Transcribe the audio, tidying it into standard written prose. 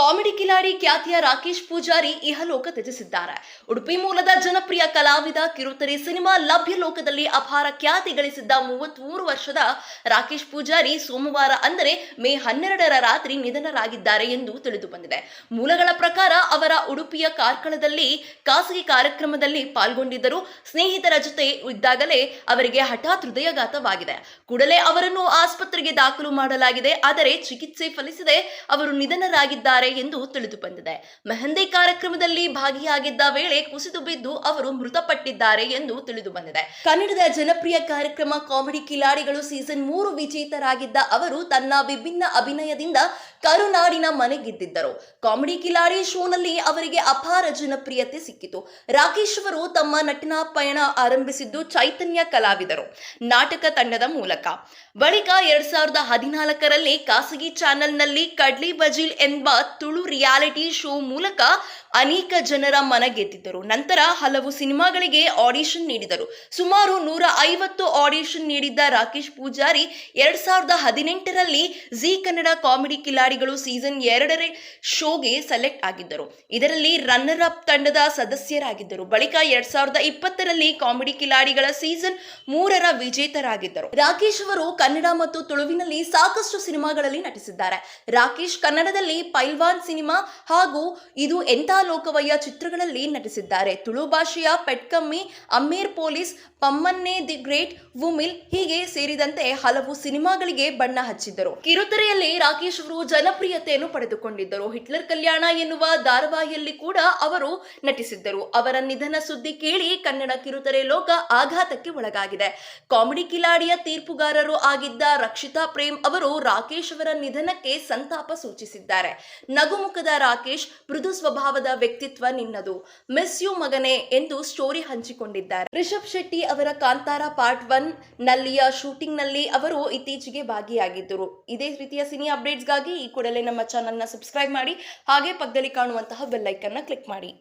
Comedy Kiladi ಖ್ಯಾತಿಯ ರಾಕೇಶ್ ಪೂಜಾರಿ ಇಹಲೋಕ ತ್ಯಜಿಸಿದ್ದಾರೆ. ಉಡುಪಿ ಮೂಲದ ಜನಪ್ರಿಯ ಕಲಾವಿದ ಕಿರುತೆರೆ ಸಿನಿಮಾ ಲಭ್ಯ ಲೋಕದಲ್ಲಿ ಅಪಾರ ಖ್ಯಾತಿ ಗಳಿಸಿದ್ದ 33 ವರ್ಷದ ರಾಕೇಶ್ ಪೂಜಾರಿ ಸೋಮವಾರ ಅಂದರೆ ಮೇ 12ರ ರಾತ್ರಿ ನಿಧನರಾಗಿದ್ದಾರೆ ಎಂದು ತಿಳಿದು ಬಂದಿದೆ. ಮೂಲಗಳ ಪ್ರಕಾರ ಅವರ ಉಡುಪಿಯ ಕಾರ್ಕಳದಲ್ಲಿ ಖಾಸಗಿ ಕಾರ್ಯಕ್ರಮದಲ್ಲಿ ಪಾಲ್ಗೊಂಡಿದ್ದರು. ಸ್ನೇಹಿತರ ಜೊತೆ ಇದ್ದಾಗಲೇ ಅವರಿಗೆ ಹಠಾತ್ ಹೃದಯಾಘಾತವಾಗಿದೆ. ಕೂಡಲೇ ಅವರನ್ನು ಆಸ್ಪತ್ರೆಗೆ ದಾಖಲು ಮಾಡಲಾಗಿದೆ. ಆದರೆ ಚಿಕಿತ್ಸೆ ಫಲಿಸದೆ ಅವರು ನಿಧನರಾಗಿದ್ದಾರೆ ಎಂದು ತಿಳಿದು ಬಂದಿದೆ. ಮೆಹಂದಿ ಕಾರ್ಯಕ್ರಮದಲ್ಲಿ ಭಾಗಿಯಾಗಿದ್ದ ವೇಳೆ ಕುಸಿದು ಬಿದ್ದು ಅವರು ಮೃತಪಟ್ಟಿದ್ದಾರೆ ಎಂದು ತಿಳಿದು ಬಂದಿದೆ. ಕನ್ನಡದ ಜನಪ್ರಿಯ ಕಾರ್ಯಕ್ರಮ ಕಾಮಿಡಿ ಕಿಲಾಡಿಗಳು ಸೀಸನ್ 3 ವಿಜೇತರಾಗಿದ್ದ ಅವರು ತನ್ನ ವಿಭಿನ್ನ ಅಭಿನಯದಿಂದ ಕರುನಾಡಿನ ಮನೆ ಗೆದ್ದಿದ್ದರು. ಕಾಮಿಡಿ ಕಿಲಾಡಿ ಶೋನಲ್ಲಿ ಅವರಿಗೆ ಅಪಾರ ಜನಪ್ರಿಯತೆ ಸಿಕ್ಕಿತು. ರಾಕೇಶ್ ಅವರು ತಮ್ಮ ನಟನಾ ಪಯಣ ಆರಂಭಿಸಿದ್ದು ಚೈತನ್ಯ ಕಲಾವಿದರು ನಾಟಕ ತಂಡದ ಮೂಲಕ. ಬಳಿಕ 2014ರಲ್ಲಿ ಖಾಸಗಿ ಚಾನೆಲ್ನಲ್ಲಿ ಕಡ್ಲಿ ಬಜೀಲ್ ಎಂಬ ತುಳು ರಿಯಾಲಿಟಿ ಶೋ ಮೂಲಕ ಅನೇಕ ಜನರ ಮನ ಗೆದ್ದಿದ್ದರು. ನಂತರ ಹಲವು ಸಿನಿಮಾಗಳಿಗೆ ಆಡಿಷನ್ ನೀಡಿದರು. ಸುಮಾರು 150 ಆಡಿಷನ್ ನೀಡಿದ್ದ ರಾಕೇಶ್ ಪೂಜಾರಿ 2018ರಲ್ಲಿ ಜಿ ಕನ್ನಡ ಕಾಮಿಡಿ ಕಿಲಾಡಿಗಳು ಸೀಸನ್ 2 ಶೋಗೆ ಸೆಲೆಕ್ಟ್ ಆಗಿದ್ದರು. ಇದರಲ್ಲಿ ರನ್ನರ್ ಅಪ್ ತಂಡದ ಸದಸ್ಯರಾಗಿದ್ದರು. ಬಳಿಕ 2020ರಲ್ಲಿ ಕಾಮಿಡಿ ಕಿಲಾಡಿಗಳ ಸೀಸನ್ 3ರ ವಿಜೇತರಾಗಿದ್ದರು. ರಾಕೇಶ್ ಅವರು ಕನ್ನಡ ಮತ್ತು ತುಳುವಿನಲ್ಲಿ ಸಾಕಷ್ಟು ಸಿನಿಮಾಗಳಲ್ಲಿ ನಟಿಸಿದ್ದಾರೆ. ರಾಕೇಶ್ ಕನ್ನಡದಲ್ಲಿ ಪೈಲ್ವಾನ್ ಸಿನಿಮಾ ಹಾಗೂ ಇದು ಎಂತ ಲೋಕವಯ್ಯ ಚಿತ್ರಗಳಲ್ಲಿ ನಟಿಸಿದ್ದಾರೆ. ತುಳು ಭಾಷೆಯ ಪೆಟ್ಕಮ್ಮಿ, ಅಮ್ಮೇರ್ ಪೊಲೀಸ್, ಪಮ್ಮನ್ನೆ ದಿ ಗ್ರೇಟ್ ವುಮಿಲ್ ಹೀಗೆ ಸೇರಿದಂತೆ ಹಲವು ಸಿನಿಮಾಗಳಿಗೆ ಬಣ್ಣ ಹಚ್ಚಿದ್ದರು. ಕಿರುತೆರೆಯಲ್ಲಿ ರಾಕೇಶ್ ಅವರು ಜನಪ್ರಿಯತೆಯನ್ನು ಪಡೆದುಕೊಂಡಿದ್ದರು. ಹಿಟ್ಲರ್ ಕಲ್ಯಾಣ ಎನ್ನುವ ಧಾರಾವಾಹಿಯಲ್ಲಿ ಕೂಡ ಅವರು ನಟಿಸಿದ್ದರು. ಅವರ ನಿಧನ ಸುದ್ದಿ ಕೇಳಿ ಕನ್ನಡ ಕಿರುತೆರೆ ಲೋಕ ಆಘಾತಕ್ಕೆ ಒಳಗಾಗಿದೆ. ಕಾಮಿಡಿ ಕಿಲಾಡಿಯ ತೀರ್ಪುಗಾರರು ಆಗಿದ್ದ ರಕ್ಷಿತಾ ಪ್ರೇಮ್ ಅವರು ರಾಕೇಶ್ ಅವರ ನಿಧನಕ್ಕೆ ಸಂತಾಪ ಸೂಚಿಸಿದ್ದಾರೆ. ನಗುಮುಖದ ರಾಕೇಶ್, ಮೃದು ಸ್ವಭಾವದ ವ್ಯಕ್ತಿತ್ವ ನಿನ್ನದು, ಮಿಸ್ ಯು ಮಗನೇ ಎಂದು ಸ್ಟೋರಿ ಹಂಚಿಕೊಂಡಿದ್ದಾರೆ. ರಿಷಬ್ ಶೆಟ್ಟಿ ಅವರ ಕಾಂತಾರ ಪಾರ್ಟ್ 1 ನಲ್ಲಿಯ ಶೂಟಿಂಗ್ ನಲ್ಲಿ ಅವರು ಇತ್ತೀಚೆಗೆ ಭಾಗಿಯಾಗಿದ್ದರು. ಇದೇ ರೀತಿಯ ಸಿನಿ ಅಪ್ಡೇಟ್ಸ್ಗಾಗಿ ಈ ಕೂಡಲೇ ನಮ್ಮ ಚಾನೆಲ್ನ ಸಬ್ಸ್ಕ್ರೈಬ್ ಮಾಡಿ, ಹಾಗೆ ಪಕ್ಕದಲ್ಲಿ ಕಾಣುವಂತಹ ಬೆಲ್ ಐಕನ್ನ ಕ್ಲಿಕ್ ಮಾಡಿ.